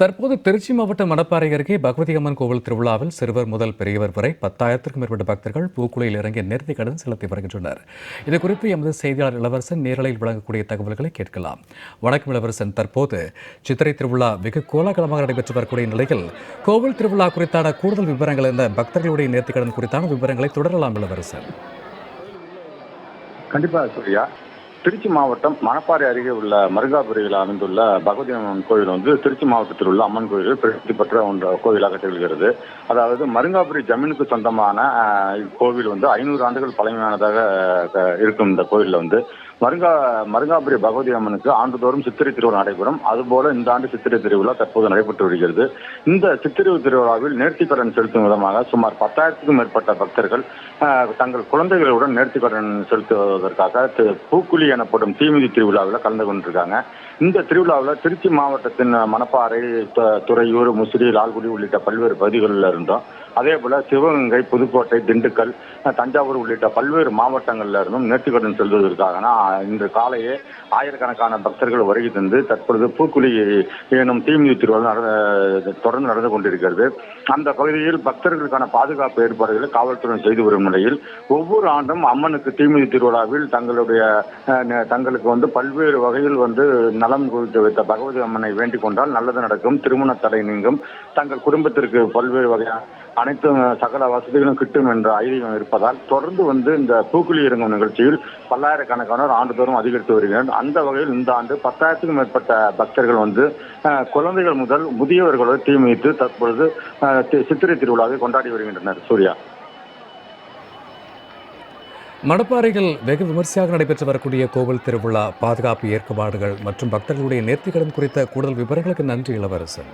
தற்போது திருச்சி மாவட்டம் மணப்பாறை அருகே பகவதி அம்மன் கோவில் திருவிழாவில் சிறுவர் முதல் பெரியவர் வரை 10,000க்கும் மேற்பட்ட பக்தர்கள் பூக்குழியில் இறங்கி நேர்த்திக் கடன் செலுத்தி வருகின்றனர். இதுகுறித்து எமது செய்தியாளர் இளவரசன் நேரலையில் வழங்கக்கூடிய தகவல்களை கேட்கலாம். வணக்கம் இளவரசன். தற்போது சித்திரை திருவிழா வெகு கோலாகலமாக நடைபெற்று வரக்கூடிய நிலையில் கோவில் திருவிழா குறித்தான கூடுதல் விவரங்கள் என்ன, பக்தர்களுடைய நேர்த்திக் கடன் குறித்தான விவரங்களை தொடரலாம் இளவரசன். கண்டிப்பா சூர்யா. திருச்சி மாவட்டம் மணப்பாறை அருகே உள்ள மருங்காபுரியில் அமைந்துள்ள பகவதி அம்மன் கோவில் திருச்சி மாவட்டத்தில் உள்ள அம்மன் கோயில் பிரசித்தி பெற்ற ஒன்று கோவிலாக திகழ்கிறது. அதாவது மருங்காபுரி ஜமீனுக்கு சொந்தமான கோவில் 500 ஆண்டுகள் பழமையானதாக இருக்கும். இந்த கோவிலில் மருங்காபுரி பகவதி அம்மனுக்கு ஆண்டுதோறும் சித்திரை திருவிழா நடைபெறும். அதுபோல இந்த ஆண்டு சித்திரை திருவிழா தற்போது நடைபெற்று வருகிறது. இந்த சித்திரை திருவிழாவில் நேர்த்திக்கடன் செலுத்தும் விதமாக சுமார் 10,000க்கும் மேற்பட்ட பக்தர்கள் தங்கள் குழந்தைகளுடன் நேர்த்திக்கடன் செலுத்துவதற்காக பூக்குழி எனப்படும் தீமிதி திருவிழாவில் கலந்து கொண்டிருக்காங்க. இந்த திருவிழாவில் திருச்சி மாவட்டத்தின் மணப்பாறை, துறையூர், முசிறி, லால்குடி உள்ளிட்ட பல்வேறு பகுதிகளில் இருந்தோம். அதே போல சிவகங்கை, புதுக்கோட்டை, திண்டுக்கல், தஞ்சாவூர் உள்ளிட்ட பல்வேறு மாவட்டங்களில் இருந்தும் நேர்த்திக்கடன் செல்வதற்காக இன்று காலையே ஆயிரக்கணக்கான பக்தர்கள் வருகை தந்து தற்பொழுது பூக்குழி எனும் தீமிதி திருவிழா தொடர்ந்து நடந்து கொண்டிருக்கிறது. அந்த பகுதியில் பக்தர்களுக்கான பாதுகாப்பு ஏற்பாடுகளை காவல்துறை செய்து வரும் நிலையில் ஒவ்வொரு ஆண்டும் அம்மனுக்கு தீமிதி திருவிழாவில் தங்களுக்கு பல்வேறு வகையில் நலம் குறித்து வைத்த பகவதி அம்மனை வேண்டிக் கொண்டால் நல்லது நடக்கும், திருமண தடை நீங்கும், தங்கள் குடும்பத்திற்கு பல்வேறு வகையான அனைத்து சகல வசதிகளும் கிட்டும் என்ற ஐதீகம் இருப்பதால் தொடர்ந்து இந்த பூக்குழி இறங்கும் நிகழ்ச்சியில் பல்லாயிரக்கணக்கானோர் ஆண்டுதோறும் அதிகரித்து வருகின்றனர். அந்த வகையில் இந்த ஆண்டு 10,000க்கும் மேற்பட்ட பக்தர்கள் குழந்தைகள் முதல் முதியவர்களோடு தீமிதித்து தற்பொழுது சித்திரை திருவிழாவை கொண்டாடி வருகின்றனர். சூர்யா. மணப்பாறையில் வெகு விமர்சையாக நடைபெற்று வரக்கூடிய கோவில் திருவிழா, பாதுகாப்பு ஏற்பாடுகள் மற்றும் பக்தர்களுடைய நேர்த்திக்கடன் குறித்த கூடுதல் விவரங்களுக்கு நன்றி இளவரசன்.